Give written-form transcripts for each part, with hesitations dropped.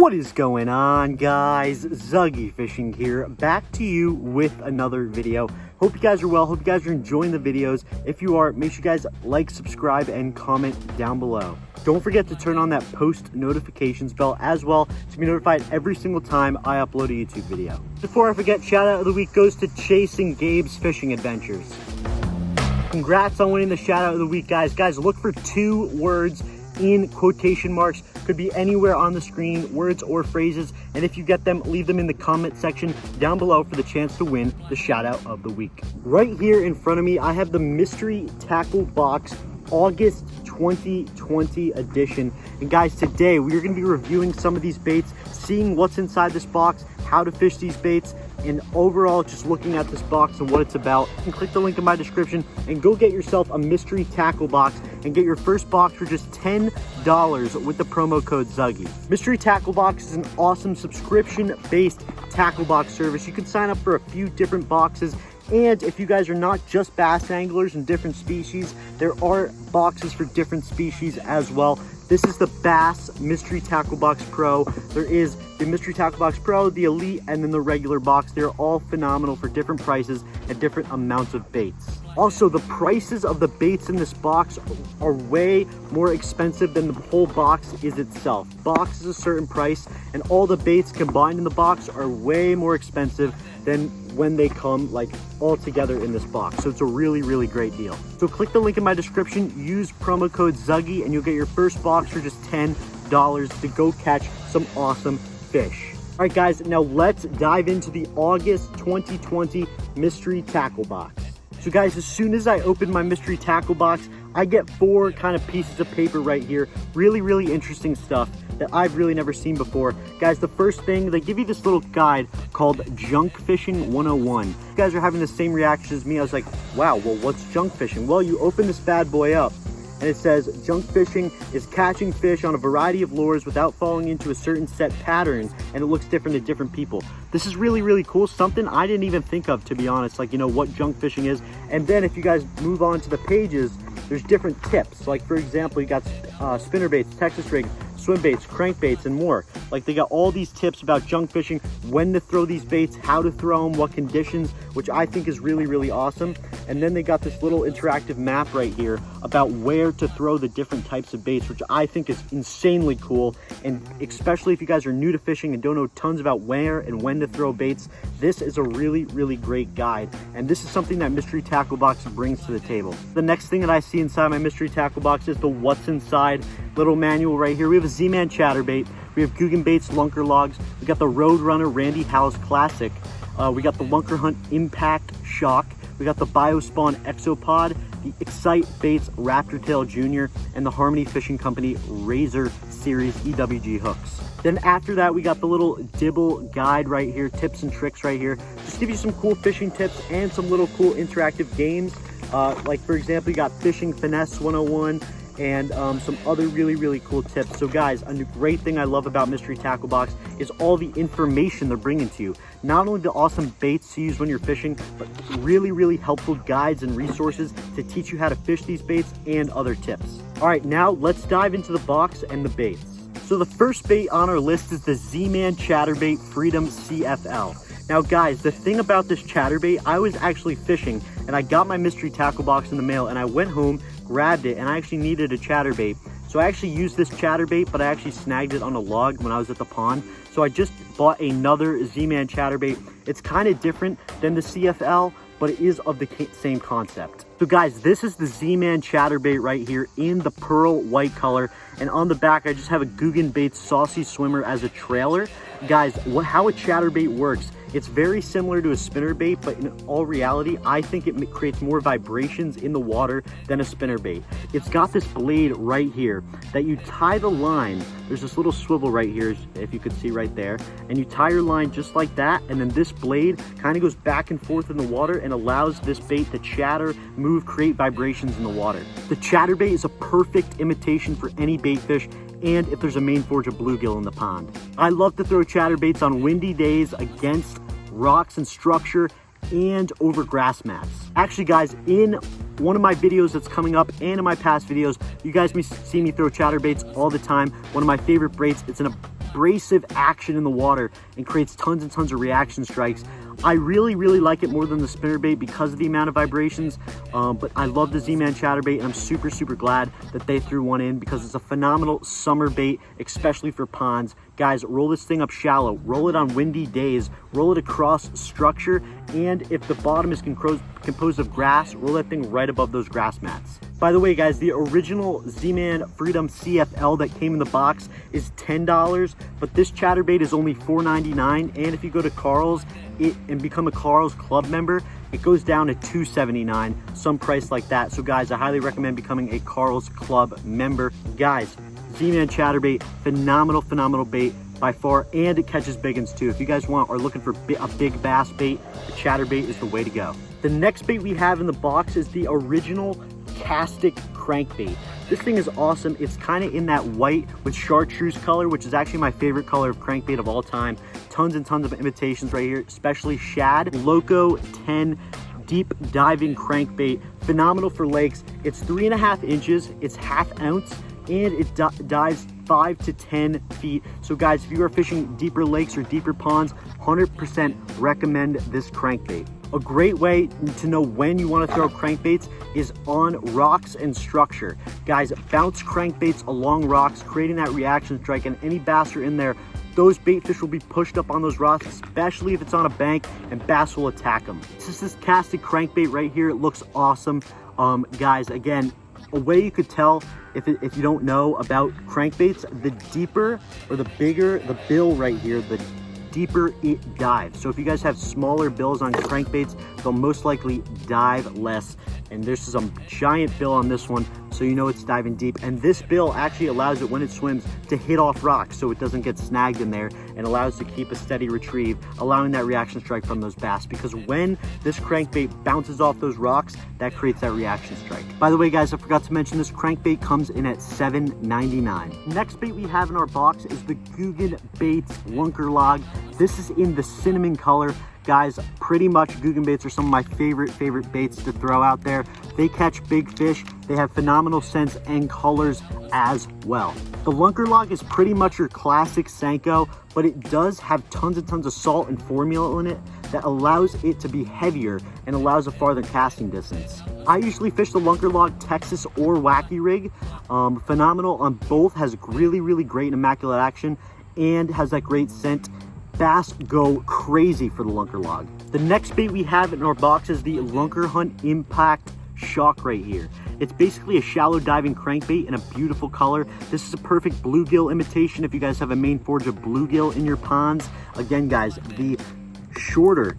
What is going on, guys? Zuggyfishing here, back to you with another video. Hope you guys are well. Hope you guys are enjoying the videos. If you are, make sure you guys like, subscribe, and comment down below. Don't forget to turn on that post notifications bell as well to be notified every single time I upload a YouTube video. Before I forget, shout out of the week goes to Chasing Gabe's Fishing Adventures. Congrats on winning the shout out of the week, guys. Guys, look for 2 words in quotation marks. Could be anywhere on the screen, words or phrases, and if you get them, leave them in the comment section down below for the chance to win the shout out of the week. Right here in front of me, I have the mystery tackle box August 2020 edition. And guys, today we are going to be reviewing some of these baits, seeing what's inside this box, how to fish these baits, and overall just looking at this box and what it's about. You can click the link in my description and go get yourself a mystery tackle box and get your first box for just $10 with the promo code Zuggy. Mystery Tackle Box is an awesome subscription-based tackle box service. You can sign up for a few different boxes, and if you guys are not just bass anglers and different species, there are boxes for different species as well. This is the Bass Mystery Tackle Box Pro. There is the Mystery Tackle Box Pro, the Elite, and then the regular box. They're all phenomenal for different prices and different amounts of baits. Also, the prices of the baits in this box are way more expensive than the whole box is itself. Box is a certain price, and all the baits combined in the box are way more expensive than when they come like all together in this box. So it's a really, really great deal. So click the link in my description, use promo code Zuggy, and you'll get your first box for just $10 to go catch some awesome fish. All right, guys, now let's dive into the August 2020 mystery tackle box. So guys, as soon as I open my mystery tackle box, I get 4 kind of pieces of paper right here. Really, really interesting stuff that I've really never seen before. Guys, the first thing, they give you this little guide called Junk Fishing 101. You guys are having the same reaction as me. I was like, wow, well, what's junk fishing? Well, you open this bad boy up, and it says junk fishing is catching fish on a variety of lures without falling into a certain set pattern, and it looks different to different people. This is really, really cool. Something I didn't even think of, to be honest, like, you know, what junk fishing is. And then if you guys move on to the pages, there's different tips. Like, for example, you got spinner baits, Texas rigs, swim baits, crankbaits, and more. Like, they got all these tips about junk fishing, when to throw these baits, how to throw them, what conditions, which I think is really, really awesome. And then they got this little interactive map right here about where to throw the different types of baits, which I think is insanely cool. And especially if you guys are new to fishing and don't know tons about where and when to throw baits, this is a really, really great guide. And this is something that Mystery Tackle Box brings to the table. The next thing that I see inside my Mystery Tackle Box is the what's inside little manual right here. We have a ZMan Chatterbait, we have Guggen Baits Lunker Logs, we got the Roadrunner Randy Howes Classic, we got the Lunker Hunt Impact Shock, we got the Biospawn Exopod, the Excite Baits Raptor Tail Jr., and the Harmony Fishing Company Razor Series EWG hooks. Then after that, we got the little Dibble guide right here, tips and tricks right here. Just give you some cool fishing tips and some little cool interactive games. Like, for example, you got Fishing Finesse 101, and some other really, really cool tips. So guys, a great thing I love about Mystery Tackle Box is all the information they're bringing to you. Not only the awesome baits to use when you're fishing, but really, really helpful guides and resources to teach you how to fish these baits and other tips. All right, now let's dive into the box and the baits. So the first bait on our list is the ZMan Chatterbait Freedom CFL. Now guys, the thing about this chatterbait, I was actually fishing and I got my mystery tackle box in the mail and I went home, grabbed it, and I actually needed a chatterbait. So I actually used this chatterbait, but I actually snagged it on a log when I was at the pond. So I just bought another ZMan Chatterbait. It's kind of different than the CFL, but it is of the same concept. So guys, this is the ZMan Chatterbait right here in the pearl white color. And on the back, I just have a Guggen Baits Saucy Swimmer as a trailer. Guys, how a chatterbait works, it's very similar to a spinnerbait, but in all reality, I think it creates more vibrations in the water than a spinnerbait. It's got this blade right here that you tie the line. There's this little swivel right here, if you could see right there, and you tie your line just like that, and then this blade kind of goes back and forth in the water and allows this bait to chatter, move, create vibrations in the water. The chatterbait is a perfect imitation for any bait fish, and if there's a main forage of bluegill in the pond. I love to throw chatterbaits on windy days against rocks and structure and over grass mats. Actually guys, in one of my videos that's coming up and in my past videos, you guys may see me throw chatterbaits all the time. One of my favorite baits, it's in a abrasive action in the water and creates tons and tons of reaction strikes. I really like it more than the spinnerbait because of the amount of vibrations, but I love the ZMan Chatterbait, and I'm super glad that they threw one in because it's a phenomenal summer bait, especially for ponds. Guys, roll this thing up shallow, roll it on windy days, roll it across structure, and if the bottom is composed of grass, roll that thing right above those grass mats. By the way, guys, the original ZMan Freedom CFL that came in the box is $10, but this chatterbait is only $4.99, and if you go to Carl's and become a Carl's Club member, it goes down to $2.79, some price like that. So guys, I highly recommend becoming a Carl's Club member. Guys, ZMan Chatterbait, phenomenal bait by far, and it catches big ones too. If you guys are looking for a big bass bait, the chatterbait is the way to go. The next bait we have in the box is the original Castic Crankbait. This thing is awesome. It's kind of in that white with chartreuse color, which is actually my favorite color of crankbait of all time. Tons and tons of imitations right here, especially shad. Loco 10 deep diving crankbait, phenomenal for lakes. It's 3.5 inches, it's ½ ounce, and it dives 5 to 10 feet. So guys, if you are fishing deeper lakes or deeper ponds, 100% recommend this crankbait. A great way to know when you want to throw crankbaits is on rocks and structure. Guys, bounce crankbaits along rocks, creating that reaction strike, and any bass are in there, those bait fish will be pushed up on those rocks, especially if it's on a bank, and bass will attack them. This is this Castic Crankbait right here. It looks awesome. Guys, again, a way you could tell if you don't know about crankbaits, the deeper or the bigger the bill right here, the deeper it dives. So if you guys have smaller bills on crankbaits, they'll most likely dive less. And there's a giant bill on this one, so you know it's diving deep. And this bill actually allows it, when it swims, to hit off rocks so it doesn't get snagged in there, and allows it to keep a steady retrieve, allowing that reaction strike from those bass. Because when this crankbait bounces off those rocks, that creates that reaction strike. By the way, guys, I forgot to mention this crankbait comes in at $7.99. Next bait we have in our box is the Guggen Baits Lunker Log. This is in the cinnamon color. Guys, pretty much Guggen baits are some of my favorite baits to throw out there. They catch big fish. They have phenomenal scents and colors as well. The Lunker Log is pretty much your classic Senko, but it does have tons and tons of salt and formula in it that allows it to be heavier and allows a farther casting distance. I usually fish the Lunker Log Texas or Wacky Rig. Phenomenal on both, has really great immaculate action, and has that great scent. Bass go crazy for the Lunker Log. The next bait we have in our box is the Lunker Hunt Impact Shock right here. It's basically a shallow diving crankbait in a beautiful color. This is a perfect bluegill imitation if you guys have a main forage of bluegill in your ponds. Again, guys, the shorter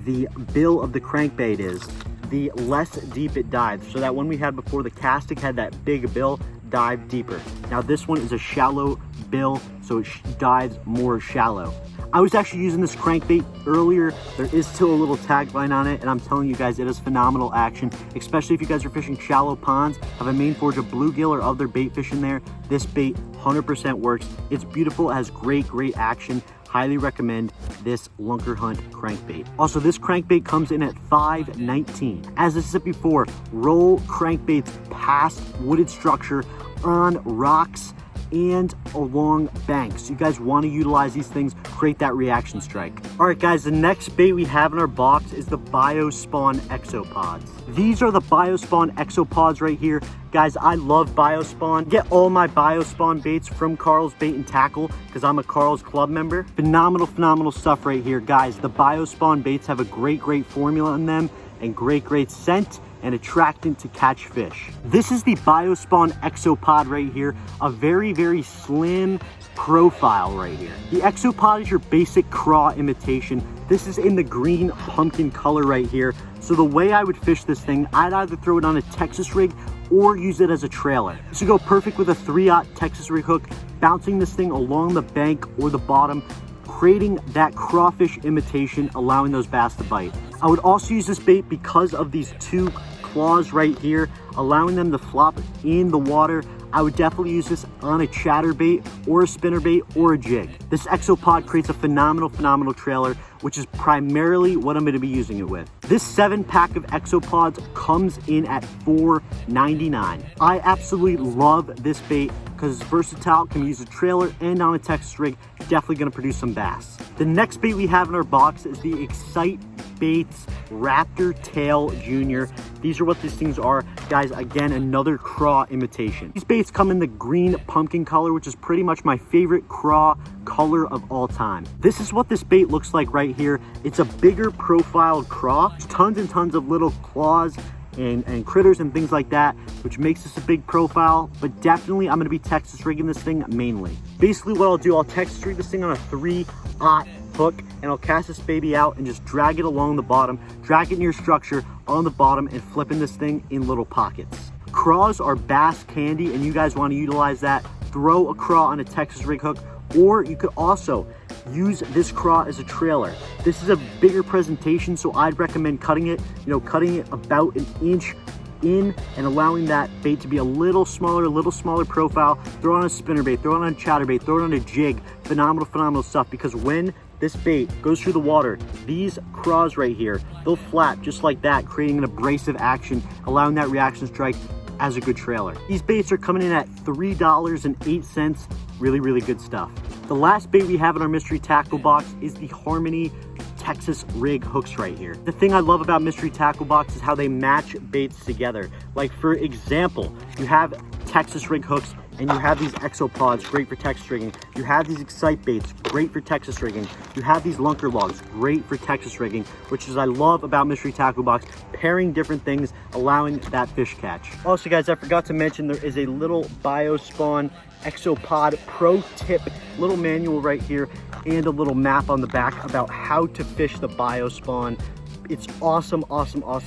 the bill of the crankbait is, the less deep it dives. So that one we had before, the Castic, had that big bill, dive deeper. Now this one is a shallow bill, so it dives more shallow. I was actually using this crankbait earlier. There is still a little tagline on it, and I'm telling you guys, it is phenomenal action, especially if you guys are fishing shallow ponds, have a main forage of bluegill or other bait fish in there. This bait 100% works. It's beautiful, it has great action. Highly recommend this Lunker Hunt crankbait. Also, this crankbait comes in at $5.19. As I said before, roll crankbaits past wooded structure, on rocks, and along banks. You guys want to utilize these things, create that reaction strike. All right, guys, the next bait we have in our box is the Biospawn Exopods. These are the Biospawn Exopods right here. Guys, I love Biospawn. Get all my Biospawn baits from Carl's Bait and Tackle because I'm a Carl's Club member. Phenomenal stuff right here, guys. The Biospawn baits have a great formula in them and great scent and attractant to catch fish. This is the Biospawn Exopod right here, a very slim profile right here. The Exopod is your basic craw imitation. This is in the green pumpkin color right here. So the way I would fish this thing, I'd either throw it on a Texas rig or use it as a trailer. This would go perfect with a 3/0 Texas rig hook, bouncing this thing along the bank or the bottom, creating that crawfish imitation, allowing those bass to bite. I would also use this bait because of these two claws right here, allowing them to flop in the water, I would definitely use this on a chatterbait or a spinnerbait or a jig. This Exopod creates a phenomenal trailer, which is primarily what I'm going to be using it with. This 7-pack of Exopods comes in at $4.99. I absolutely love this bait because it's versatile, can be used as a trailer and on a Texas rig, definitely going to produce some bass. The next bait we have in our box is the Exopods Raptor Tail Junior. These are what these things are, guys. Again, another craw imitation. These baits come in the green pumpkin color, which is pretty much my favorite craw color of all time. This is what this bait looks like right here. It's a bigger profiled craw. There's tons and tons of little claws and critters and things like that, which makes this a big profile, but definitely I'm going to be Texas rigging this thing mainly. Basically what I'll do, I'll Texas rig this thing on a 3/0 hook, and I'll cast this baby out and just drag it along the bottom, drag it near structure on the bottom, and flipping this thing in little pockets. Craws are bass candy, and you guys want to utilize that. Throw a craw on a Texas rig hook, or you could also use this craw as a trailer. This is a bigger presentation, so I'd recommend cutting it, cutting it about an inch in and allowing that bait to be a little smaller profile. Throw it on a spinnerbait, throw it on a chatterbait, throw it on a jig. Phenomenal stuff, because when this bait goes through the water, these craws right here, they'll flap just like that, creating an abrasive action, allowing that reaction strike as a good trailer. These baits are coming in at $3.08. Really good stuff. The last bait we have in our mystery tackle box is the Harmony Texas rig hooks right here. The thing I love about mystery tackle box is how they match baits together. Like, for example, you have Texas rig hooks and you have these Exopods, great for Texas rigging. You have these Excite baits, great for Texas rigging. You have these lunker logs, great for Texas rigging, which is I love about mystery tackle box, pairing different things, allowing that fish catch. Also, guys, I forgot to mention there is a little BioSpawn Exopod pro tip, little manual right here, and a little map on the back about how to fish the BioSpawn. It's awesome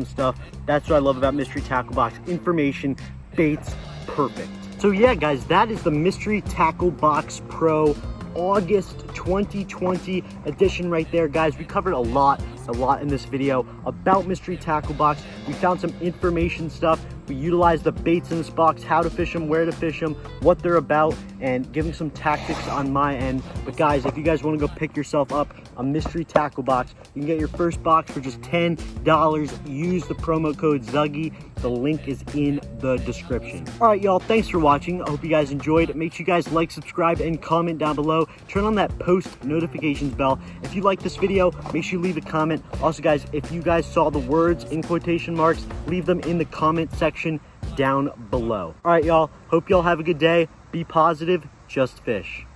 stuff. That's what I love about mystery tackle box. Information, baits, perfect. So yeah, guys, that is the Mystery Tackle Box Pro August 2020 edition right there, guys. We covered a lot in this video about Mystery Tackle Box. We found some information stuff. We utilized the baits in this box, how to fish them, where to fish them, what they're about, and giving some tactics on my end. But guys, if you guys want to go pick yourself up a Mystery Tackle Box, you can get your first box for just $10. Use the promo code Zuggy. The link is in the description. All right, y'all, thanks for watching. I hope you guys enjoyed. Make sure you guys like, subscribe, and comment down below. Turn on that post notifications bell. If you like this video, make sure you leave a comment. Also, guys, if you guys saw the words in quotation marks, leave them in the comment section down below. All right, y'all, hope y'all have a good day. Be positive, just fish.